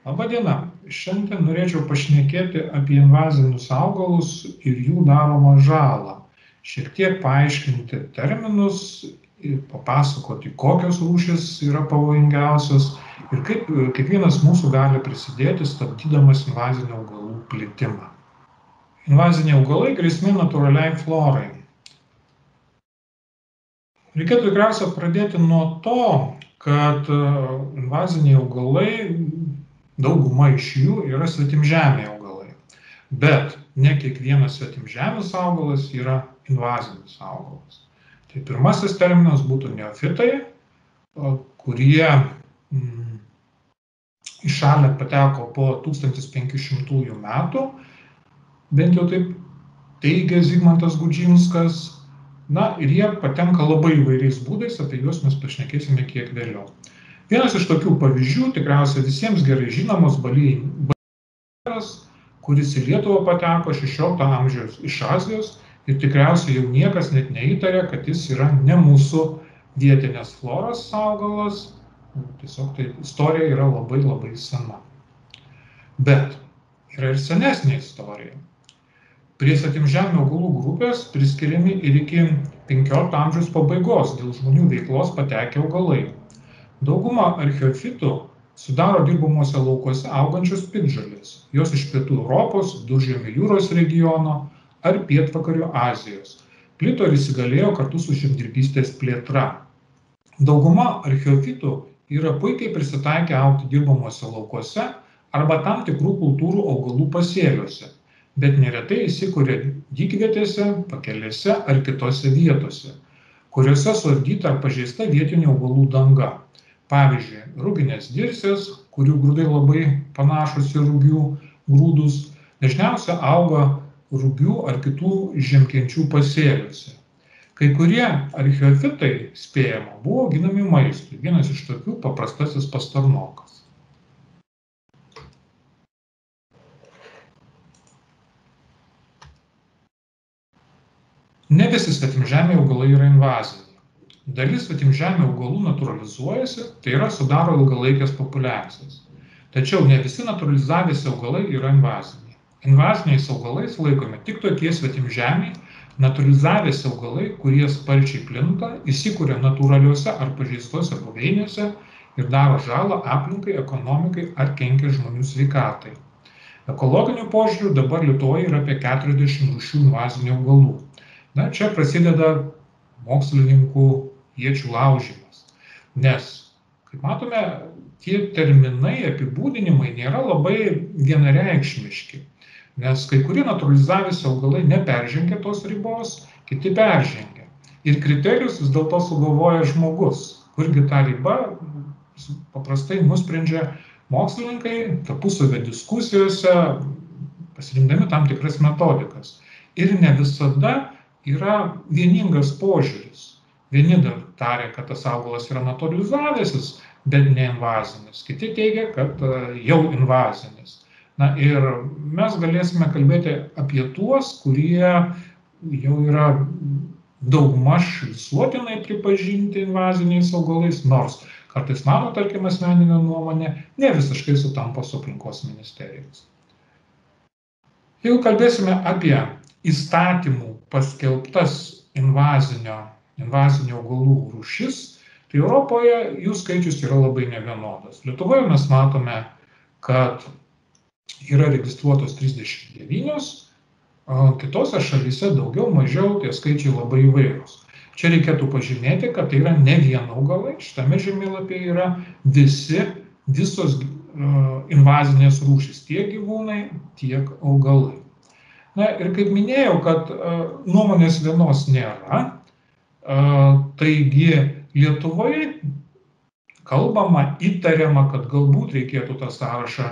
Labadiena. Šiandien norėčiau pašnekėti apie invazinius augalus ir jų daromą žalą. Šiek tiek paaiškinti terminus, papasakoti, kokios rūšys yra pavojingiausios ir kaip kiekvienas mūsų gali prisidėti stabdydamas invazinių augalų plitimą. Invaziniai augalai grėsmė natūraliai florai. Reikėtų tikriausiai pradėti nuo to, kad invaziniai augalai, dauguma iš jų yra svetimžemiai augalai. Bet ne kiekvienas svetimžemis augalas yra invazinis augalas. Tai pirmasis terminas būtų neofitai, kurie į šalį pateko po 1500 metų, bent jau taip teigia Zigmantas Gudžinskas. Na ir jie patenka labai įvairiais būdais, apie juos mes pašnekėsime kiek vėliau. Vienas iš tokių pavyzdžių, tikriausiai visiems gerai žinomos, balieras, kuris į Lietuvą pateko 16 amžiaus iš Azijos ir tikriausiai jau niekas net neįtarė, kad jis yra ne mūsų vietinės floros augalas, tiesiog tai istorija yra labai labai sena. Bet yra ir senesnė istorija. Prie svetimžemių augalų grupės priskiriami ir iki 15 amžiaus pabaigos dėl žmonių veiklos patekę augalai. Dauguma archeofitų sudaro dirbamuose laukuose augančios piktžolės. Jos iš pietų Europos, Viduržemio jūros regiono ar pietvakarių Azijos. Plito ir įsigalėjo kartu su žemdirbystės plėtra. Dauguma archeofitų yra puikiai prisitaikę augti dirbamuose laukuose arba tam tikrų kultūrų augalų pasėliuose, bet neretai įsikuria dykvietėse, pakelėse ar kitose vietose, kuriuose suardyta ar pažeista vietinių augalų danga. Pavyzdžiui, ruginės dirsės, kurių grūdai labai panašus į rugių grūdus, dažniausiai auga rugių ar kitų žemkenčių pasėliuose. Kai kurie archeofitai, spėjama, buvo auginami maistui. Vienas iš tokių paprastasis pastarnokas. Ne visi svetimžemiai augalai yra invaziniai. Dalis svetimžemių augalų natūralizuojasi, tai yra sudaro ilgalaikės populiacijas. Tačiau ne visi natūralizavęsi augalai yra invaziniai. Invaziniais augalais laikomi tik tokie svetimžemiai, natūralizavęsi augalai, kurie sparčiai plinta, įsikuria natūraliuose ar pažeistose buveinėse ir daro žalą aplinkai, ekonomikai ar kenkia žmonių sveikatai. Ekologiniu požiūriu dabar Lietuvoje yra apie 40 rūšių invazinių augalų. Na, čia prasideda mokslininkų iečių laužymas, nes, kaip matome, tie terminai, apibūdinimai nėra labai vienareikšmiški, nes kai kurie natūralizavęsi augalai neperžengia tos ribos, kiti peržengia. Ir kriterijus vis dėlto sugalvoja žmogus, kurgi tą ribą paprastai nusprendžia mokslininkai tarpusavio diskusijose, pasirinkdami tam tikras metodikas. Ir ne visada yra vieningas požiūris. Vieni dar taria, kad tas augalas yra natūralizavęsis, bet ne invazinis. Kiti teigia, kad jau invazinis. Na ir mes galėsime kalbėti apie tuos, kurie jau yra daugmaž visuotinai pripažinti invaziniais augalais, nors kartais mano, tarkim, asmeninė nuomonė ne visiškai sutampa su aplinkos ministerijos. Jeigu kalbėsime apie įstatymų paskelbtas invazinių augalų rūšis, tai Europoje jų skaičius yra labai nevienodas. Lietuvoje mes matome, kad yra registruotos 39, o kitose šalyse daugiau, mažiau, tie skaičiai labai įvairūs. Čia reikėtų pažymėti, kad tai yra ne vien augalai, šitame žemėlapyje yra visos invazinės rūšys, tiek gyvūnai, tiek augalai. Na ir kaip minėjau, kad nuomonės vienos nėra, taigi Lietuvoje kalbama, įtariama, kad galbūt reikėtų tą sąrašą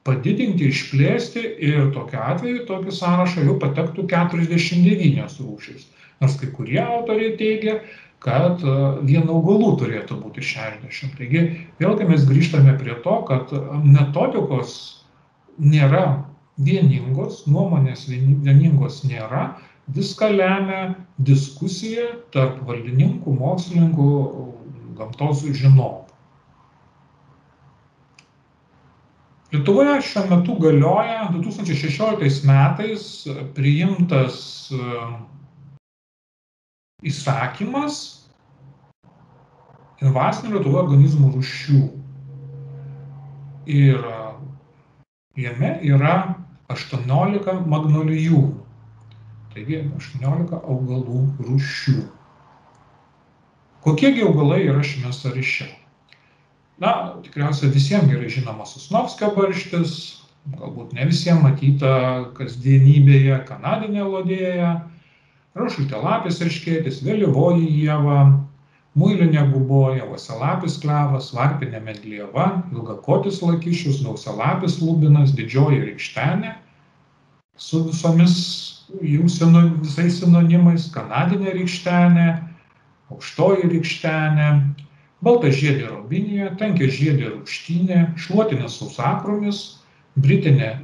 padidinti, išplėsti ir tokiu atveju tokį sąrašą jau patektų 49 rūšys. Nors kai kurie autoriai teigia, kad vien augalų turėtų būti 60. Taigi vėlgi mes grįžtame prie to, kad metodikos nėra vieningos, nuomonės vieningos nėra, viską lemia diskusija tarp valdininkų, mokslininkų, gamtos žinovų. Lietuvoje šiuo metu galioja 2016 metais priimtas įsakymas invazinių Lietuvoje organizmų rūšių. Ir jame yra 18 magnolijų, taigi 18 augalų rūšių. Kokiegi augalai yra šiame sąraše? Na, tikriausiai visiems gerai žinoma Sosnovskio barštis, galbūt ne visiems matyta kasdienybėje kanadinė lodėja, rašutelapis erškėtis, vėlyvoji ieva, muilinė guboja, uosialapis klevas, varpinė medlieva, ilgakotis lakišius, gausialapis lubinas, didžioji rykštenė su visais sinonimais, kanadinė rykštenė, aukštoji rykštenė, baltažiedė robinija, tankiažiedė rūgštynė, šluotinės sausakrumis, bitinė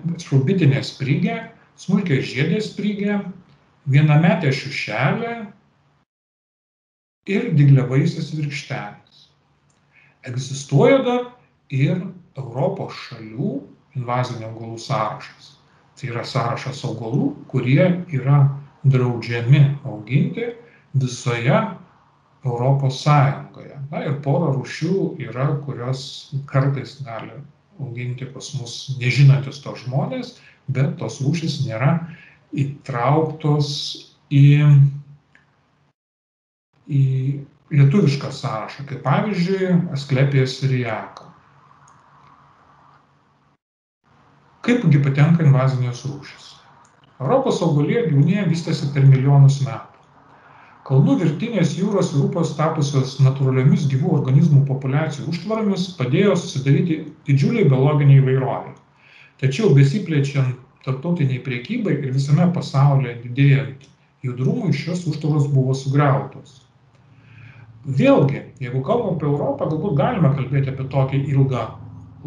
sprigė, smulkiažiedė sprigė, vienametė šiušelė ir dygliavaisis virkštenis. Egzistuoja dar ir Europos šalių invazinių augalų sąrašas. Tai yra sąrašas augalų, kurie yra draudžiami auginti visoje Europos Sąjungoje. Na ir pora rūšių yra, kurios kartais gali auginti pas mus nežinantis to žmonės, bet tos rūšys nėra įtrauktos į lietuvišką sąrašą, kaip pavyzdžiui Asklepija siriaka. Kaipgi patenka invazinės rūšys? Europos augalija ir gyvūnija vystėsi per milijonus metų. Kalnų virtinės, jūros ir upės tapusios natūraliomis gyvų organizmų populiacijų užtvaromis padėjo susidaryti didžiuliai biologiniai įvairoviai. Tačiau besiplečiant tarptautiniai prekybai ir visame pasaulyje didėjant judrumui, šios užtvaros buvo sugriautos. Vėlgi, jeigu kalbam apie Europą, galbūt galime kalbėti apie tokį ilgą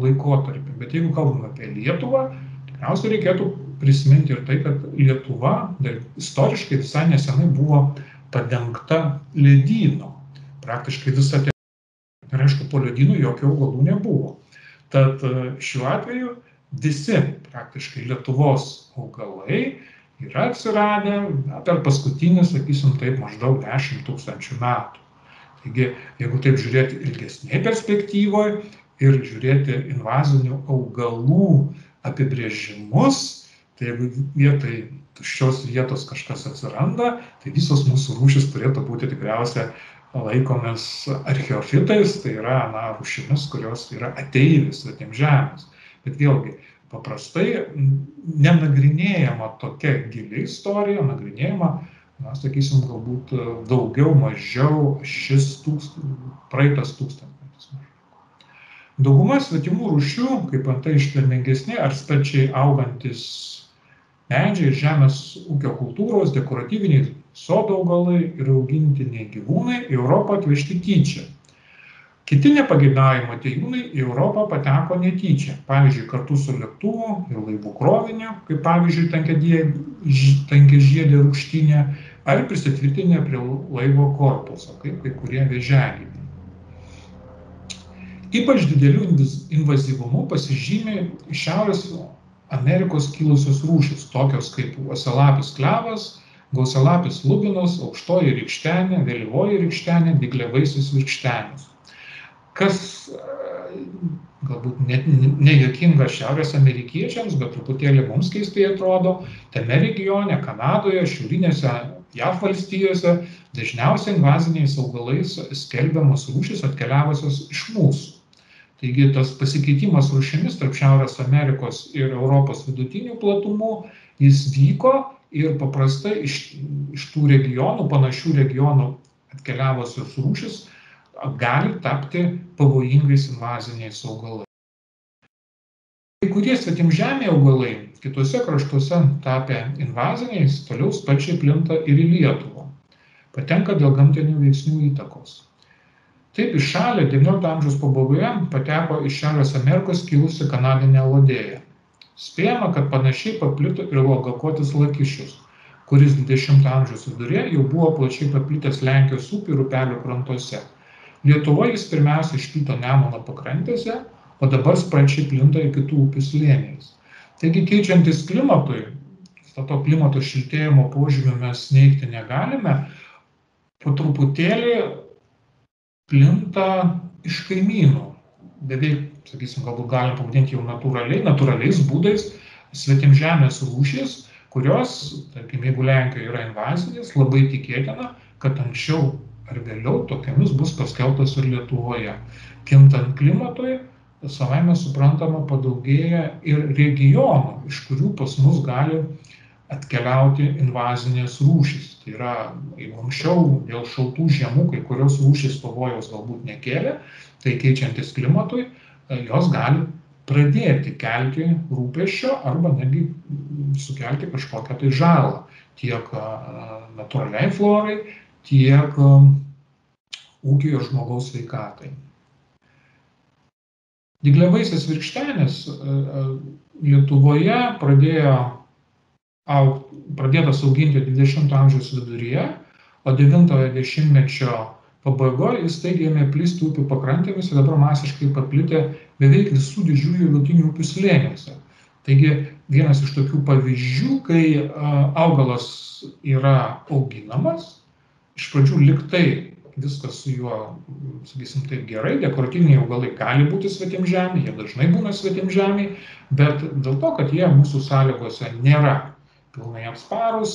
laikotarpį, bet jeigu kalbam apie Lietuvą, tikriausiai reikėtų prisiminti ir tai, kad Lietuva istoriškai visai nesenai buvo padengta ledyno. Praktiškai visą tai, ir aišku, po ledynų jokių augalų nebuvo. Tad šiuo atveju visi praktiškai Lietuvos augalai yra atsiradę per paskutinį, sakysim taip, maždaug 10 000 metų. Taigi, jeigu taip žiūrėti ilgesnėje perspektyvoje ir žiūrėti invazinių augalų apibrėžimus, tai jeigu vietoj tuščios vietos kažkas atsiranda, tai visos mūsų rūšys turėtų būti tikriausiai laikomis archeofitais, tai yra rūšimis, kurios yra ateivis svetimžemės. Bet vėlgi, paprastai nenagrinėjama tokia gili istorija, nagrinėjama, sakysim, galbūt daugiau, mažiau praeitas tūkstantmetis. Dauguma svetimų rūšių, kaip antai ištvermingesni ar sparčiai augantis medžiai, žemės ūkio kultūros, dekoratyviniai sodo augalai ir augintiniai gyvūnai į Europą atvežti tyčia. Kiti nepageidaujami atėjūnai į Europą pateko netyčia, pavyzdžiui, kartu su lėktuvu ir laivų kroviniu, kaip pavyzdžiui tankiažiedė rūgštynė, ar prisitvirtinę prie laivo korpuso, kaip kai kurie vėžiagyviai. Ypač dideliu invazyvumu pasižymė iš Šiaurės Amerikos kilusios rūšys, tokios kaip uosialapis klevas, gausialapis lubinas, aukštoji rykštenė, vėlyvoji rykštenė, dygliavaisis virkštenis. Kas galbūt nejuokinga šiaurės amerikiečiams, bet truputėlį mums keistai atrodo, tame regione, Kanadoje, šiaurinėse JAV valstijose dažniausiai invaziniais augalais skelbiamos rūšys atkeliavusios iš mūsų. Taigi tas pasikeitimas rūšimis tarp Šiaurės Amerikos ir Europos vidutinių platumų, jis vyko ir paprastai iš tų regionų, panašių regionų atkeliavusios rūšys gali tapti pavojingais invaziniais augalais. Kai kurie svetimžemiai augalai kitose kraštuose tapę invaziniais toliau sparčiai plinta ir į Lietuvą. Patenka dėl gamtinių veiksnių įtakos. Taip į šalį XIX amžiaus pabaigoje pateko iš Šiaurės Amerikos kilusi kanadinė lodėja. Spėjama, kad panašiai paplito ir ilgakotis lakišius, kuris 20 amžiaus viduryje jau buvo plačiai paplitęs Lenkijos upių ir upelių krantuose. Lietuvoje jis pirmiausia išplito Nemuno pakrantėse, o dabar sparčiai plinta ir kitų upių slėniais. Taigi keičiantis klimatui, to klimato šiltėjimo požymių mes neigti negalime, po truputėlį plinta iš kaimynų. Beveik, sakysim, galbūt galim pavadinti jau natūraliais būdais svetimžemės rūšys, kurios, tarkim, jeigu Lenkijoje yra invazinės, labai tikėtina, kad anksčiau ar vėliau tokiamis bus paskelbtos ir Lietuvoje. Kintant klimatui, savaime suprantama, padaugėja ir regionų, iš kurių pas mus gali atkeliauti invazinės rūšys. Tai yra, jeigu anksčiau dėl šaltų žiemų kai kurios rūšys pavojaus galbūt nekėlė, tai keičiantis klimatui, jos gali pradėti kelti rūpesčio arba netgi sukelti kažkokią tai žalą tiek natūraliai florai, tiek ūkio ir žmogaus sveikatai. Dygliavaisės virkštenės Lietuvoje pradėtas auginti 20 amžiaus viduryje, o 9-ojo dešimtmečio pabaigoje jis staigiai ėmė plisti upių pakrantėmis ir dabar masiškai paplitę beveik visų didžiųjų vidutinių upių slėniuose. Taigi vienas iš tokių pavyzdžių, kai augalas yra auginamas, iš pradžių liktai viskas su juo, sakysim taip, gerai, dekoratyviniai augalai gali būti svetimžemiai, jie dažnai būna svetimžemiai, bet dėl to, kad jie mūsų sąlygose nėra pilnai atsparus,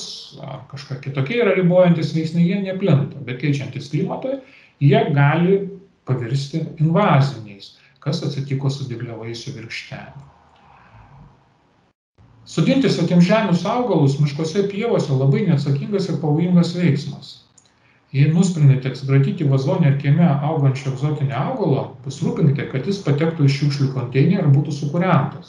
kažką kitokie yra ribojantis veiksniai, jie neplinta, bet keičiantis klimatui, jie gali pavirsti invaziniais, kas atsitiko su dygliavaisių virkštene. Sodinti svetimžemius augalus miškuose pievose labai neatsakingas ir pavojingas veiksmas. Jei nusprendėte atsikratyti vazone ar kieme augančio egzotinio augalo, pasirūpinkite, kad jis patektų į šiukšlių konteinerį ir būtų sukūrentas.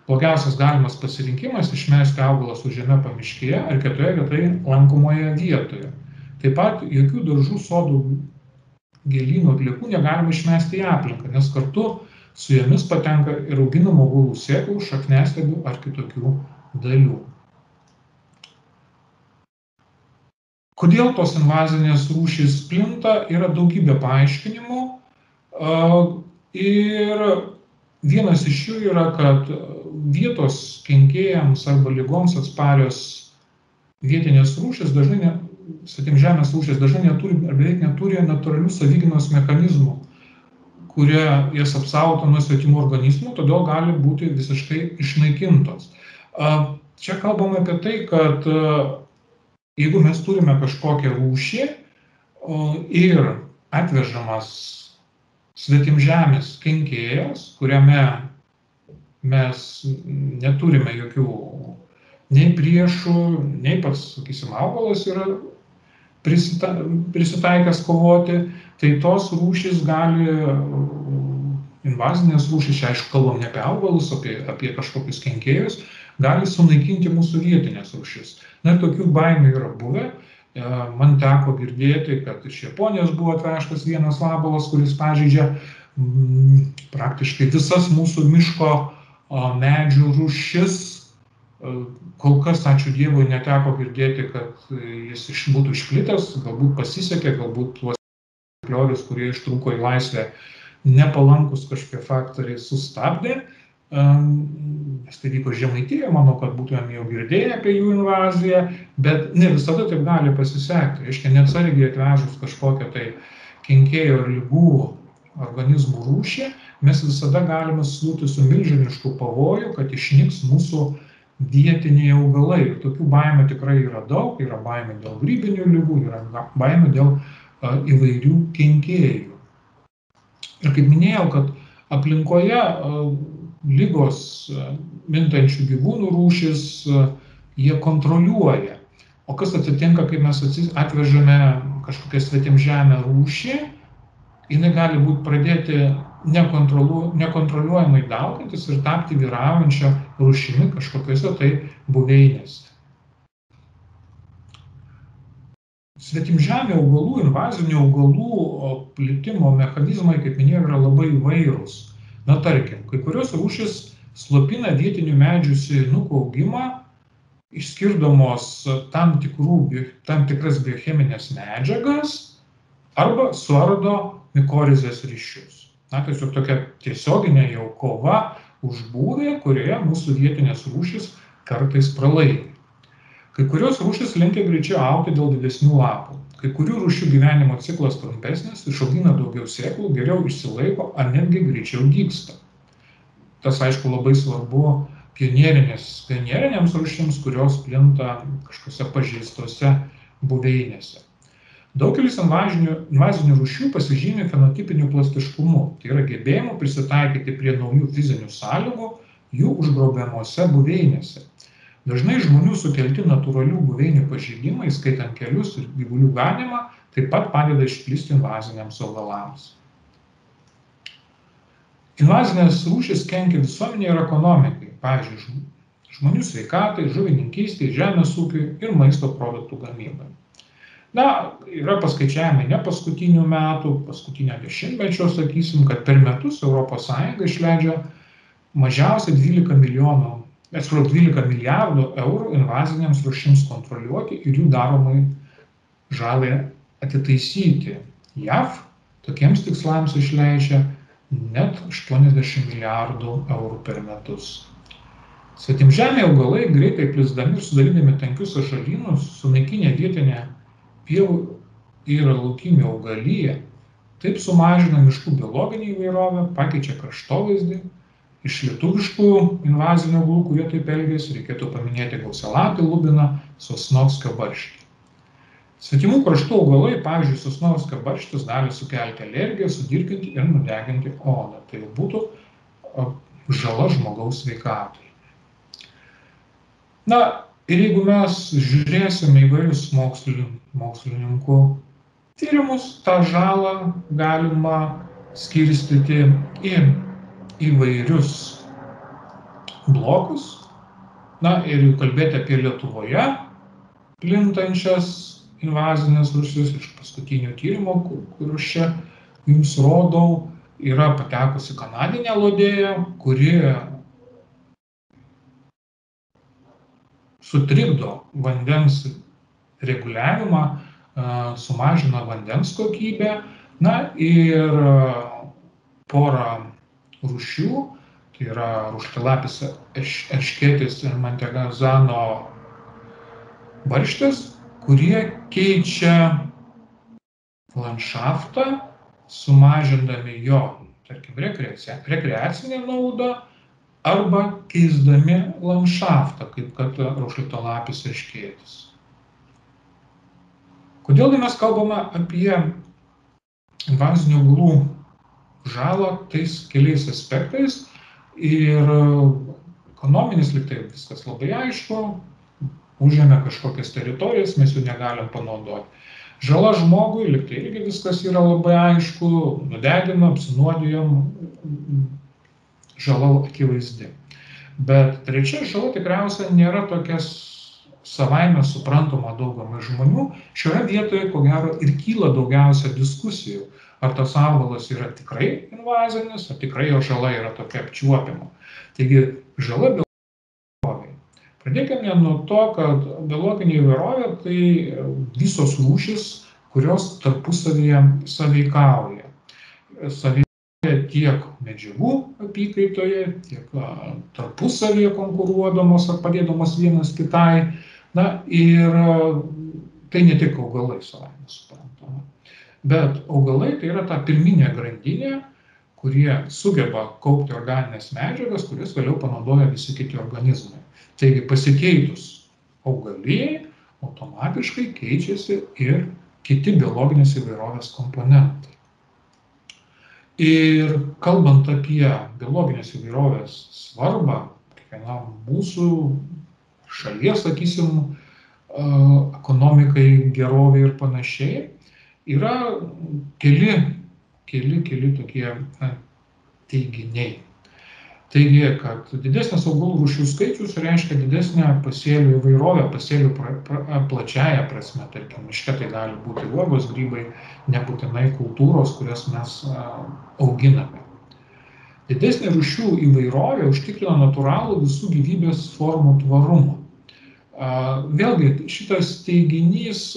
Blogiausias galimas pasirinkimas - išmesti augalą su žeme pamiškėje ar kitoje retai lankomoje vietoje. Taip pat jokių daržų, sodų, gėlynų atliekų negalima išmesti į aplinką, nes kartu su jomis patenka ir auginamų augalų sėklų, šakniastiebių ar kitokių dalių. Kodėl tos invazinės rūšys plinta, yra daugybė paaiškinimų ir vienas iš jų yra, kad vietos kenkėjams arba ligoms atsparios vietinės rūšys dažnai, svetimžemės rūšys dažnai neturi ar beveik neturi natūralių savigynos mechanizmų, kurie jas apsaugotų nuo svetimų organizmų, todėl gali būti visiškai išnaikintos. Čia kalbame apie tai, kad jeigu mes turime kažkokią rūšį ir atvežamas svetimžemis kenkėjas, kuriame mes neturime jokių nei priešų, nei pats, sakysim, augalas yra prisitaikęs kovoti, tai tos rūšys gali, invazinės rūšys, čia aišku kalbam ne apie augalus, apie kažkokius kenkėjus, gali sunaikinti mūsų vietinės rūšis. Na ir tokių baimių yra buvę. Man teko girdėti, kad iš Japonijos buvo atvežtas vienas vabalas, kuris pažeidžia praktiškai visas mūsų miško medžių rūšis. Kol kas, ačiū Dievui, neteko girdėti, kad jis būtų išplitęs, galbūt pasisekė, galbūt tuos egzempliorius, kurie ištrūko į laisvę, nepalankus kažkokie faktoriai sustabdė. Nes tai vyko Žemaitijoje, manau, kad būtumėm jau girdėję apie jų invaziją, bet ne visada taip gali pasisekti. Reiškia, neatsargiai atvežus kažkokią tai kenkėjų ar lygų organizmų rūšį, mes visada galime susidurti su milžinišku pavoju, kad išnyks mūsų vietiniai augalai. Ir tokių baimių tikrai yra daug, yra baimė dėl grybinių ligų, yra baimė dėl įvairių kenkėjų. Ir kaip minėjau, kad aplinkoje ligos mintančių gyvūnų rūšis jie kontroliuoja. O kas atsitinka, kai mes atvežame kažkokią svetimžemę rūšį, jinai gali būti pradėti nekontroliuojamai daugintis ir tapti vyraujančią rūšimi kažkokiuose tai buveinėse. Svetimžemių augalų, invazinių augalų plitimo mechanizmai, kaip minėjau, yra labai įvairūs. Na, tarkim, kai kurios rūšys slopina vietinių medžių sėjinukų augimą, išskirdamos tam tikras biocheminės medžiagas arba suardo mikorizės ryšius. tiesiog tokia tiesioginė jau kova už būvį, kurioje mūsų vietinės rūšys kartais pralaimi. Kai kurios rūšys linkia greičiau augti dėl didesnių lapų. Kai kurių rūšių gyvenimo ciklas trumpesnis, išaugina daugiau sėklų, geriau išsilaiko ar netgi greičiau dygsta. Tas, aišku, labai svarbu pionierinėms rūšims, kurios plinta kažkose pažeistose buveinėse. Daugelis invazinių rūšių pasižymi fenotipiniu plastiškumu, tai yra gebėjimu prisitaikyti prie naujų fizinių sąlygų jų užgrobiamose buveinėse. Dažnai žmonių sukelti natūralių buveinių pažeidimai, skaitant kelius ir gyvulių ganymą, taip pat padeda išplisti invaziniams augalams. Invazinės rūšys kenkia visuomenei ir ekonomikai, pavyzdžiui, žmonių sveikatai, žuvininkystei, žemės ūkiui ir maisto produktų gamybai. Yra paskaičiavimai ne paskutinių metų, paskutinio dešimtmečio, sakysim, kad per metus ES išleidžia mažiausiai 12 milijardų eurų invazinėms rūšims kontroliuoti ir jų daromai žalai atitaisyti. JAV tokiems tikslams išleidžia net 80 milijardų eurų per metus. Svetimžemiai augalai greitai plisdami ir sudarydami tankius sąžalynus, sunaikinę vietinę pievų ir laukinių augaliją, taip sumažina miškų biologinį įvairovę, pakeičia kraštovaizdį. Iš lietuviškų invazinių augalų, kurie taip elgiasi, reikėtų paminėti gausialapį lubiną, sosnovskio barštį. Svetimų kraštų augalai, pavyzdžiui, sosnovskio barštis gali sukelti alergiją, sudirginti ir nudeginti odą. Tai būtų žala žmogaus sveikatai. Ir jeigu mes žiūrėsime įvairius mokslininkų tyrimus, tą žalą galima skirstyti į įvairius blokus. Ir jau kalbėti apie Lietuvoje plintančias invazinės rūšis iš paskutinių tyrimų, kur aš čia jums rodau, yra patekusi kanadinė lodėja, kuri sutrikdo vandens reguliavimą, sumažina vandens kokybę. Ir porą rūšių, tai yra rūškalapis erškėtis ir mantegazano barštis, kurie keičia landšaftą, sumažindami jo, tarkim, rekreacinę naudą arba keisdami landšaftą, kaip kad rūškalapis erškėtis. Kodėl mes kalbame apie invazinių augalų žalą tais keliais aspektais? Ir ekonominis lyg tai viskas labai aišku, užėmė kažkokias teritorijas, mes jų negalim panaudoti. Žala žmogui, lyg tai irgi viskas yra labai aišku, nudeginam, apsinuodijam, žala akivaizdi. Bet trečia žala tikriausiai nėra tokia savaime suprantama daugumai žmonių. Šioje vietoje, ko gero, ir kyla daugiausia diskusijų. Ar tas augalas yra tikrai invazinis, ar tikrai jo žala yra tokia apčiuopiama. Taigi, žala biologinei įvairovei. Pradėkime nuo to, kad biologinė įvairovė tai visos rūšys, kurios tarpusavyje sąveikauja. Sąveikauja tiek medžiagų apykaitoje, tiek tarpusavyje konkuruodamos ar padėdamos vienas kitai. Ir tai ne tik augalai savaime suprantama. Bet augalai tai yra ta pirminė grandinė, kurie sugeba kaupti organinės medžiagas, kurias vėliau panaudoja visi kiti organizmai. Taigi pasikeitus augalijai, automatiškai keičiasi ir kiti biologinės įvairovės komponentai. Ir kalbant apie biologinės įvairovės svarbą, kiekvienam mūsų šalies, sakysim, ekonomikai, gerovė ir panašiai, yra keli tokie teiginiai. Taigi, kad didesnis augalų rūšių skaičius reiškia didesnę pasėlių įvairovę, pasėlių plačiaja prasme, tarkim, miške tai gali būti uogos, grybai, nebūtinai kultūros, kurias mes auginame. Didesnė rūšių įvairovė užtikrina natūralų visų gyvybės formų tvarumą. Vėlgi, šitas teiginys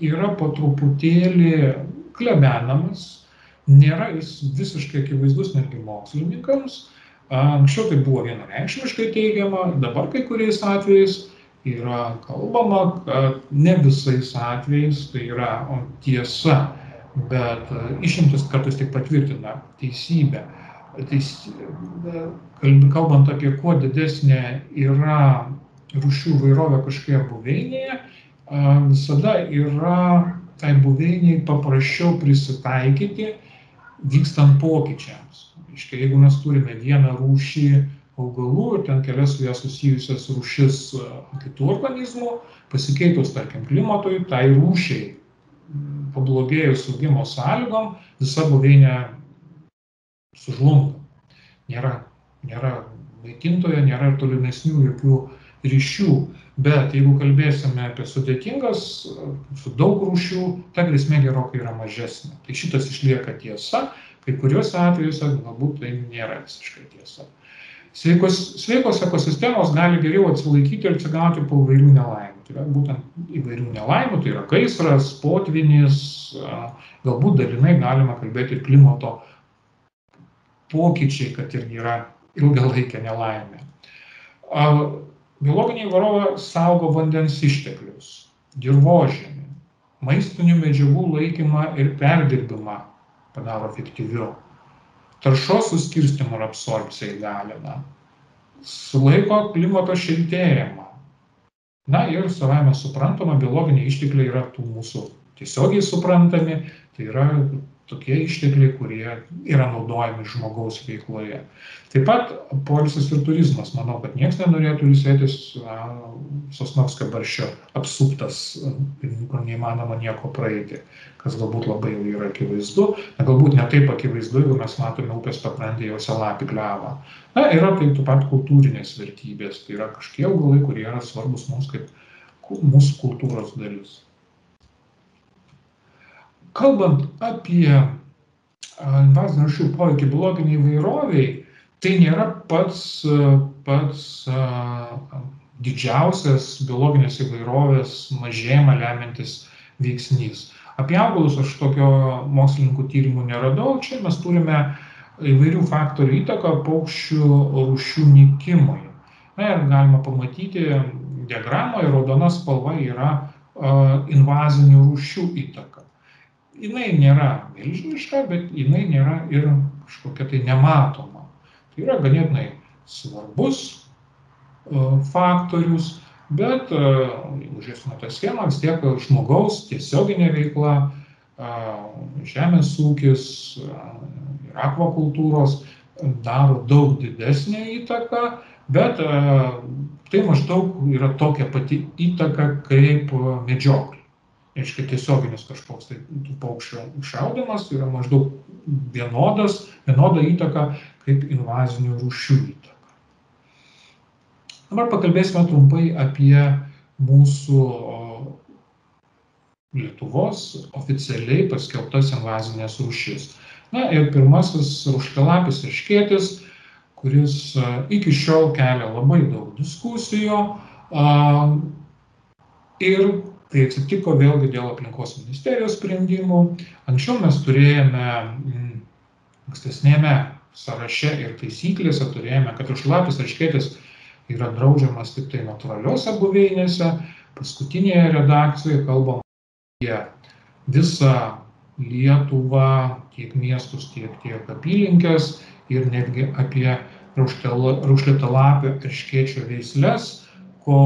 yra po truputėlį klebenamas, nėra jis visiškai akivaizdus netgi mokslininkams. Anksčiau tai buvo vienareikšmiškai teigiama, dabar kai kuriais atvejais yra kalbama, kad ne visais atvejais tai yra tiesa, bet išimtis kartais tik patvirtina teisybę. Kalbant apie kuo didesnė yra rūšių įvairovė kažkokioje buveinėje, visada yra tai buveiniai paprasčiau prisitaikyti vykstant pokyčiams. Reiškia, jeigu mes turime vieną rūšį augalų ir ten kelias su ją susijusias rūšis kitų organizmų, pasikeitus, tarkim, klimatui, tai rūšiai pablogėjus augimo sąlygom, visa buveinė sužlunga. Nėra maitintojo, nėra ir tolimesnių jokių ryšių. Bet jeigu kalbėsime apie sudėtingas, su daug rūšių, ta grėsmė gerokai yra mažesnė. Tai šitas išlieka tiesa, kai kuriuose atvejuose galbūt tai nėra visiškai tiesa. Sveikos ekosistemos gali geriau atsilaikyti ir atsigauti po įvairių nelaimių. Tai yra būtent įvairių nelaimių, tai yra gaisras, potvynis, galbūt dalinai galima kalbėti ir klimato pokyčiai, kad irgi yra ilgalaikė nelaimė. Biologinė įvairovė saugo vandens išteklius, dirvožemį, maistinių medžiagų laikymą ir perdirbimą padaro efektyviau. Taršos suskirstymo ir absorbciją įgalina, sulaiko klimato šiltėjimą. Na ir savaime suprantama, biologiniai ištekliai yra tų mūsų tiesiogiai suprantami, tai yra tokie ištekliai, kurie yra naudojami žmogaus veikloje. Taip pat poilsis ir turizmas. Manau, kad niekas nenorėtų ilsėtis Sosnovskio barščio apsuptas, kur neįmanoma nieko praeiti, kas galbūt labai jau yra akivaizdu. Galbūt ne taip akivaizdu, jeigu mes matome upės pakrantėje uosialapį klevą. Na, yra taip pat kultūrinės vertybės, tai yra kažkokie augalai, kurie yra svarbus mums kaip mūsų kultūros dalis. Kalbant apie invazinių rūšių poveikį biologiniai įvairoviai, tai nėra pats didžiausias biologinės įvairovės mažėjimą lemiantis veiksnys. Apie augalus aš tokio mokslininkų tyrimų neradau. Čia mes turime įvairių faktorių įtaką paukščių rūšių nykimui. Na ir galima pamatyti diagramoje, raudona spalva yra invazinių rūšių įtaka. Jinai nėra milžiniška, bet jinai nėra ir kažkokia tai nematoma. Tai yra ganėtinai svarbus faktorius, bet jeigu žiūrėsime tą schemą, vis tiek žmogaus tiesioginė veikla, žemės ūkis ir akvakultūros daro daug didesnę įtaką, bet tai maždaug yra tokia pati įtaka kaip medžioklė. Reiškia, tiesioginis kažkoks tai paukščio šaudymas yra maždaug vienoda įtaka kaip invazinių rūšių įtaka. Dabar pakalbėsime trumpai apie mūsų Lietuvos oficialiai paskelbtas invazinės rūšis. Na ir pirmasis rūškialapis erškėtis, kuris iki šiol kelia labai daug diskusijų ir tai atsitiko vėlgi dėl aplinkos ministerijos sprendimų. Anksčiau mes turėjome ankstesnėme sąraše ir taisyklėse turėjome, kad rūškialapis erškėtis yra draudžiamas tik tai natūraliuose buveinėse. Paskutinėje redakcijoje kalbam apie visą Lietuvą, tiek miestus, tiek apylinkes ir netgi apie raukšlėtalapio erškėčio veisles, ko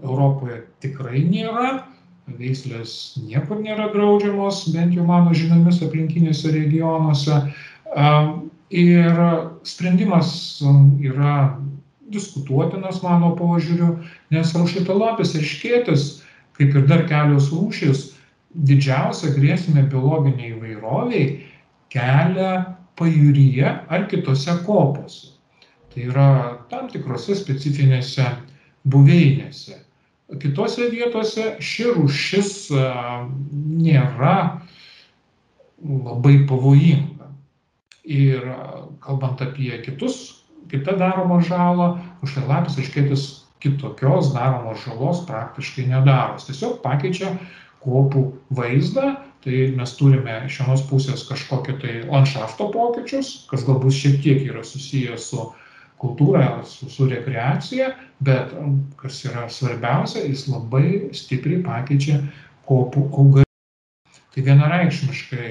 Europoje tikrai nėra. Veislės niekur nėra draudžiamos, bent jau mano žiniomis aplinkinėse regionuose. Ir sprendimas yra diskutuotinas mano požiūriu, nes raukšlėtalapis erškėtis, kaip ir dar kelios rūšys, didžiausia grėsmė biologiniai įvairoviai kelia pajūryje ar kitose kopose. Tai yra tam tikrose specifinėse buveinėse. Kitose vietose ši rūšis nėra labai pavojinga. Ir kalbant apie kitą daromą žalą, rūškialapis erškėtis kitokios daromos žalos praktiškai nedaro. Tiesiog pakeičia kopų vaizdą, tai mes turime iš vienos pusės kažkokį tai landšafto pokyčius, kas galbūt šiek tiek yra susijęs su kultūra, su rekreacija, bet kas yra svarbiausia, jis labai stipriai pakeičia kopų augalą. Tai vienareikšmiškai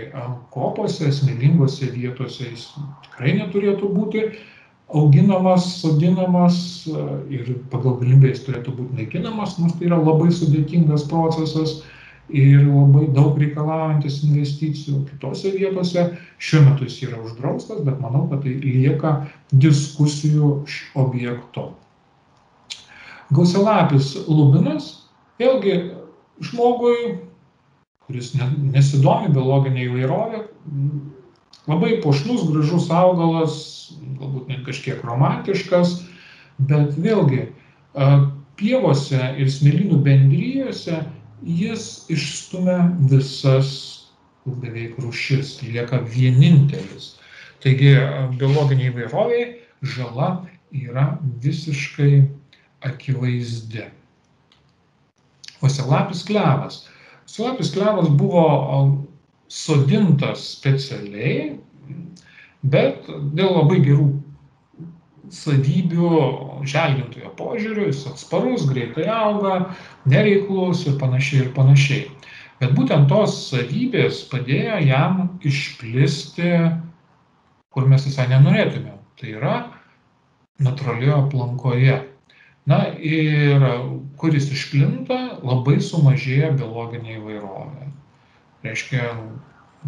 kopose, smėlingose vietose jis tikrai neturėtų būti auginamas, sodinamas ir pagal galimybę jis turėtų būti naikinamas, nors tai yra labai sudėtingas procesas ir labai daug reikalaujantis investicijų. Kitose vietose šiuo metu jis yra uždraustas, bet manau, kad tai lieka diskusijų objektu. Gausialapis lubinas, vėlgi žmogui, kuris nesidomi biologinė įvairovė, labai puošnus, gražus augalas, galbūt net kažkiek romantiškas, bet vėlgi pievose ir smėlynų bendrijose jis išstumia visas beveik rūšis, lieka vienintelis. Taigi biologiniai įvairoviai žala yra visiškai akivaizdi. Uosialapis klevas. Uosialapis klevas buvo sodintas specialiai, bet dėl labai gerų savybių želdintojo požiūriu, jis atsparus, greitai auga, nereiklus ir panašiai. Bet būtent tos savybės padėjo jam išplisti, kur mes visai nenorėtume. Tai yra natūralioje aplinkoje. Na ir kur jis išplinta, labai sumažėja biologinė įvairovė. Reiškia,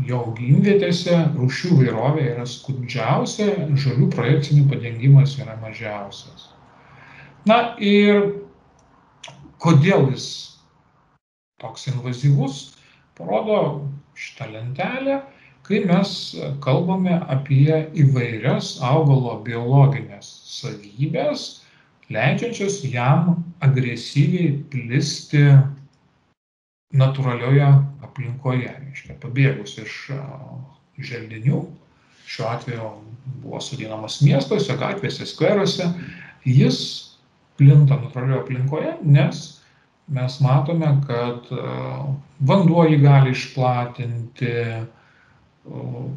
jo gyvenvietėse rūšių įvairovė yra skurdžiausia, žolių projekcinis padengimas yra mažiausias. Na ir kodėl jis toks invazyvus, parodo šitą lentelę, kai mes kalbame apie įvairias augalo biologinės savybės, leidžiančias jam agresyviai plisti natūralioje aplinkoje, reiškia, pabėgus iš želdinių, šiuo atveju buvo sodinamas miestuose, gatvėse, skveruose, jis plinta natūralioje aplinkoje, nes mes matome, kad vanduo jį gali išplatinti,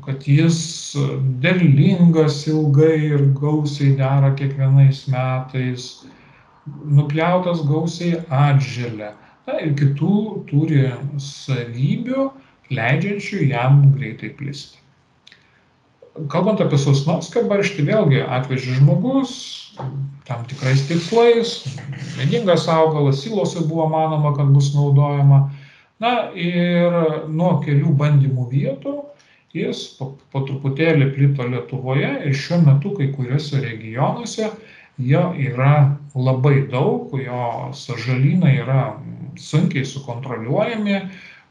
kad jis derlingas ilgai ir gausiai dera kiekvienais metais, nupjautas gausiai atželia. Na ir kitų turi savybių, leidžiančių jam greitai plisti. Kalbant apie sosnovskio barštį, vėlgi atvežė žmogus tam tikrais tikslais, medingas augalas, silose buvo manoma, kad bus naudojama. Na ir nuo kelių bandymų vietų jis po truputėlį plito Lietuvoje ir šiuo metu kai kuriuose regionuose jo yra labai daug, jo sąžalynai yra sunkiai sukontroliuojami,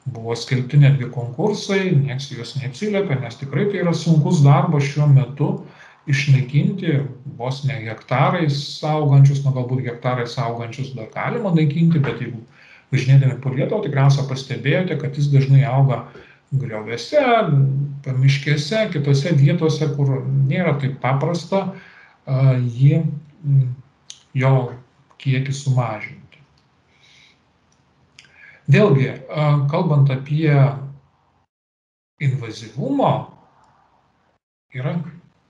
buvo skelbti netgi konkursai, nieks juos neatsiliepia, nes tikrai tai yra sunkus darbas šiuo metu išnaikinti vos ne hektarais augančius, galbūt hektarais augančius dar galima naikinti, bet jeigu važinėdami po Lietuvą, tikriausiai pastebėjote, kad jis dažnai auga grioviuose, pamiškėse, kitose vietose, kur nėra taip paprasta jo kiekį sumažinti. Vėlgi, kalbant apie invazyvumą, yra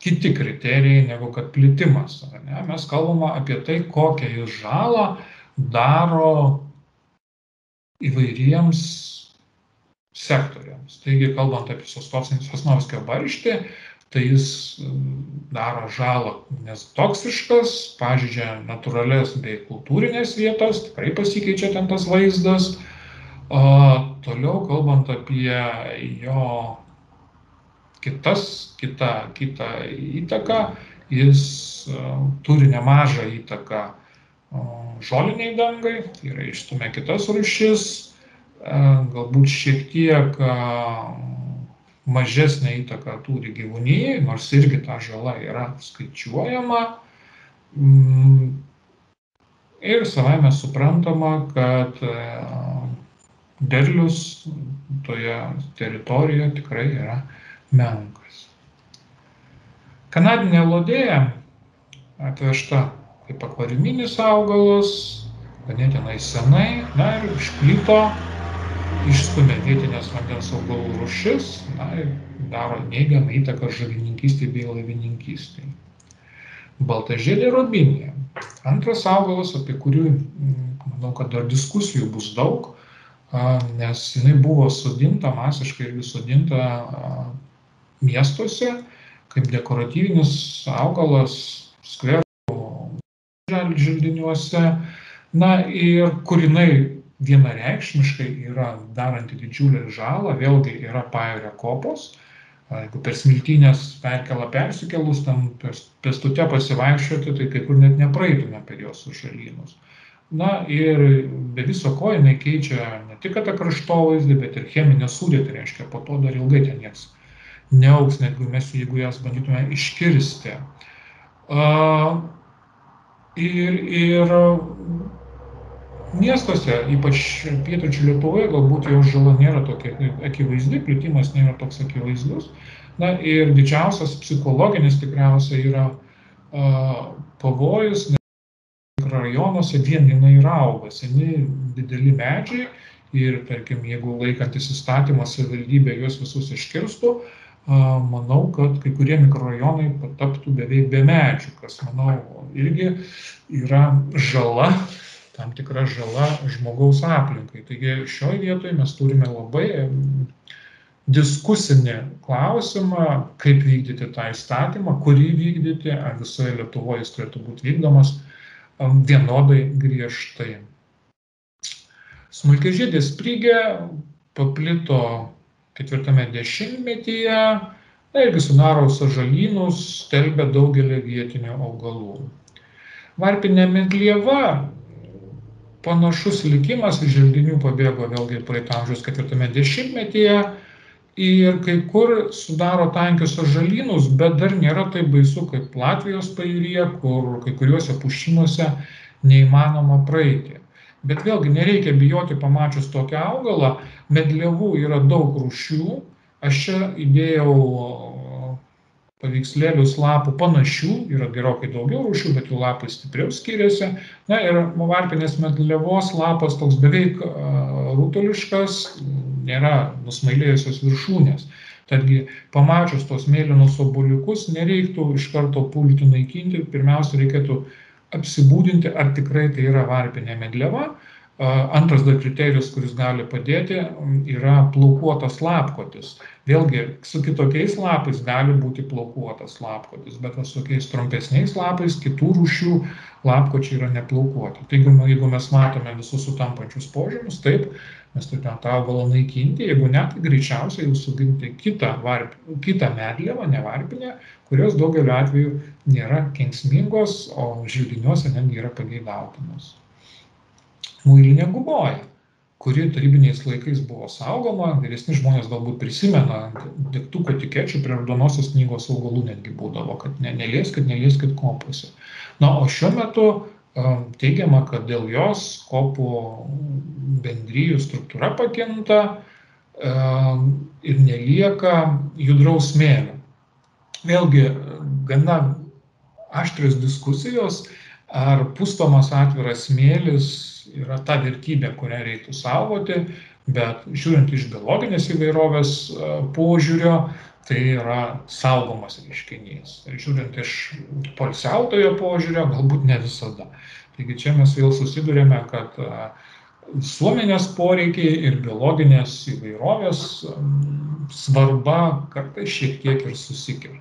kiti kriterijai negu kad plitimas. Mes kalbame apie tai, kokią jis žalą daro įvairiems sektoriams. Taigi, kalbant apie sosnovskio barštį, tai jis daro žalą, nes toksiškas, pažeidžia natūralias bei kultūrinės vietas, tikrai pasikeičia ten tas vaizdas. Toliau, kalbant apie jo kitą įtaką, jis turi nemažą įtaką žoliniai dangai, tai yra išstumia kitas rūšis, galbūt šiek tiek mažesnė įtaka turi gyvūnijai, nors irgi ta žala yra skaičiuojama. Ir savaime suprantama, kad derlius toje teritorijoje tikrai yra menkas. Kanadinė elodėja atvežta kaip akvariuminis augalas, ganėtinai senai, na ir išplito išstumia vietinės vandens augalų rūšis, na, ir daro neigiamą įtaką žuvininkystei bei laivininkystei. Baltažiedė robinija. Antras augalas, apie kurį, manau, kad dar diskusijų bus daug, nes jinai buvo sodinta, masiškai irgi sodinta miestuose, kaip dekoratyvinis augalas skverų želdiniuose, na ir kur jinai vienareikšmiškai yra daranti didžiulę žalą, vėlgi yra pajūrio kopos. Jeigu per Smiltynės perkelą persikėlus, ten pėstute pasivaikščioti, tai kai kur net nepraeitume per jos žalynus. Na ir be viso ko jinai keičia ne tik tą kraštovaizdį, bet ir cheminę sudėtį, reiškia, po to dar ilgai ten nieks neaugs, netgi mes, jeigu jas bandytume iškirsti. Ir miestuose, ypač pietryčių Lietuvoje, galbūt jos žala nėra tokia akivaizdi, plitimas nėra toks akivaizdus. Na ir didžiausias psichologinis tikriausiai yra pavojus, nes mikrorajonuose vien jinai ir auga, seni dideli medžiai ir, tarkim, jeigu laikantis įstatymą savivaldybė juos visus iškirstų, manau, kad kai kurie mikrorajonai pataptų beveik be medžių, kas, manau, irgi yra žala, tam tikra žala žmogaus aplinkai. Taigi šioje vietoje mes turime labai diskusinį klausimą, kaip vykdyti tą įstatymą, kurį vykdyti, ar visoje Lietuvoje jis turėtų būti vykdomas vienodai griežtai. Smulkiažiedė sprigė paplito 4 dešimtmetyje, irgi sudaro sąžalynus, stelbia daugelį vietinių augalų. Varpinė medlieva, panašus likimas, iš želdinių pabėgo vėlgi praeito amžiaus 4 dešimtmetyje ir kai kur sudaro tankius sąžalynus, bet dar nėra taip baisu kaip Latvijos pajūryje, kur kai kuriuose pušynuose neįmanoma praeiti. Bet vėlgi nereikia bijoti pamačius tokią augalą, medlievų yra daug rūšių, aš čia įdėjau paveikslėlius lapų panašių, yra gerokai daugiau rūšių, bet jų lapai stipriau skiriasi. Na ir varpinės medlievos lapas toks beveik rutuliškas, nėra nusmailėjusios viršūnės. Tadgi pamačius tos mėlynus obuoliukus nereiktų iš karto pulti naikinti, pirmiausia reikėtų apsibūdinti, ar tikrai tai yra varpinė medlieva. Antras dar kriterijus, kuris gali padėti, yra plaukuotas lapkotis. Vėlgi, su kitokiais lapais gali būti plaukuotas lapkotis, bet su tokiais trumpesniais lapais kitų rūšių lapkočiai yra neplaukuoti. Taigi, jeigu mes matome visus sutampančius požymius, taip, mes turime tą augalą naikinti, jeigu ne, tai greičiausiai jūs suginti kitą medlievą, ne varpinę, kurios daugeliu atveju nėra kenksmingos, o želdiniuose netgi yra pageidautinos. Muilinė guboja, kuri tarybiniais laikais buvo saugoma, vyresni žmonės galbūt prisimena, degtuko etikečių prie raudonosios knygos augalų netgi būdavo, kad nelieskit kopose. Na, o šiuo metu teigiama, kad dėl jos kopų bendrijų struktūra pakinta ir nelieka judraus smėlio. Vėlgi, gana aštrios diskusijos, ar pustomas atviras smėlis yra ta vertybė, kurią reiktų saugoti, bet žiūrint iš biologinės įvairovės požiūrio, tai yra saugomas reiškinys. Ir žiūrint iš poilsiautojo požiūrio, galbūt ne visada. Taigi čia mes vėl susidurėme, kad visuomenės poreikiai ir biologinės įvairovės svarba kartais šiek tiek ir susikerta.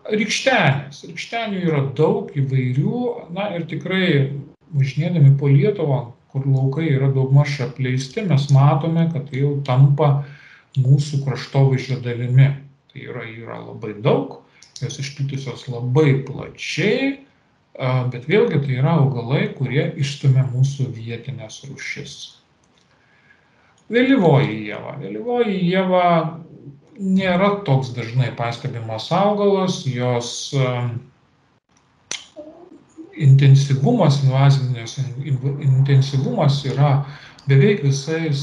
Rykštenės. Rykštenių yra daug įvairių, na ir tikrai važinėdami po Lietuvą, kur laukai yra daugmaž apleisti, mes matome, kad tai jau tampa mūsų kraštovaizdžio dalimi. Tai yra labai daug, jos išplitusios labai plačiai, bet vėlgi tai yra augalai, kurie išstumia mūsų vietinės rūšis. Vėlyvoji ieva. Vėlyvoji ieva nėra toks dažnai pastebimas augalas, jos intensyvumas, invazinis intensyvumas yra beveik visais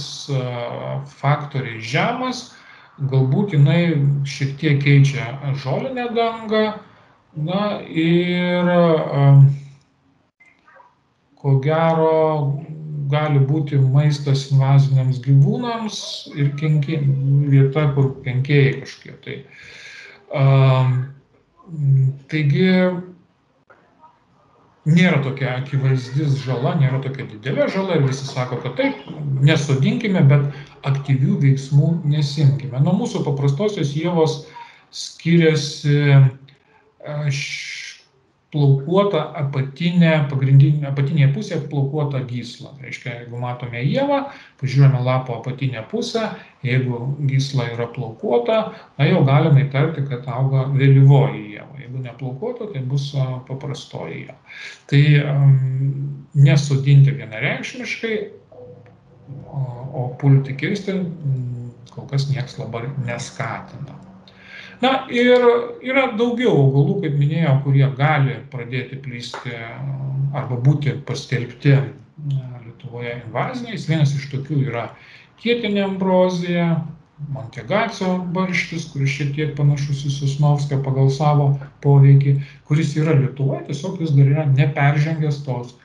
faktoriais žemas, galbūt jinai šiek tiek keičia žolinę dangą, na ir ko gero gali būti maistas invaziniams gyvūnams ir vieta, kur kenkėjai kažkokie. Taigi nėra tokia akivaizdis žala, nėra tokia didelė žala ir visi sako, kad taip, nesodinkime, bet aktyvių veiksmų nesimkime. Nuo mūsų paprastosios ievos skiriasi plaukuota apatinėje pusėje plaukuota gysla. Reiškia, jeigu matome ievą, pažiūrėjome lapo apatinę pusę, jeigu gysla yra plaukuota, jau galime įtarti, kad auga vėlyvoji ieva. Jeigu neplaukuota, tai bus paprastoji ieva. Tai nesodinti vienareikšmiškai, o pulti kirsti kol kas nieks labai neskatina. Na ir yra daugiau augalų, kaip minėjau, kurie gali pradėti plisti arba būti paskelbti Lietuvoje invaziniais. Vienas iš tokių yra kietinė ambrozija, Montegacio barštis, kuris šiek tiek panašus į Sosnovskio pagal savo poveikį, kuris yra Lietuvoje, tiesiog jis dar yra neperžengęs tos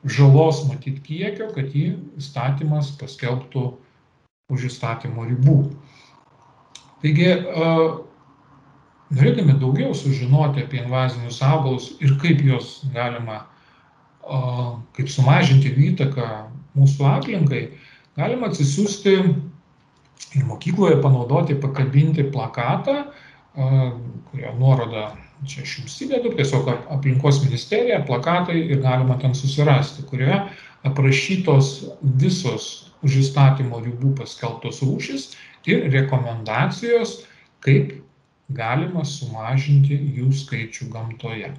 žalos matyt kiekio, kad jį įstatymas paskelbtų už įstatymo ribų. Taigi, norėdami daugiau sužinoti apie invazinius augalus ir kaip juos galima, kaip sumažinti įtaką mūsų aplinkai, galima atsisiųsti ir mokykloje panaudoti, pakabinti plakatą, kurio nuorodą čia aš jums įdedu, tiesiog aplinkos ministerija, plakatai ir galima ten susirasti, kurioje aprašytos visos už įstatymo ribų paskelbtos rūšys ir rekomendacijos, kaip galima sumažinti jų skaičių gamtoje.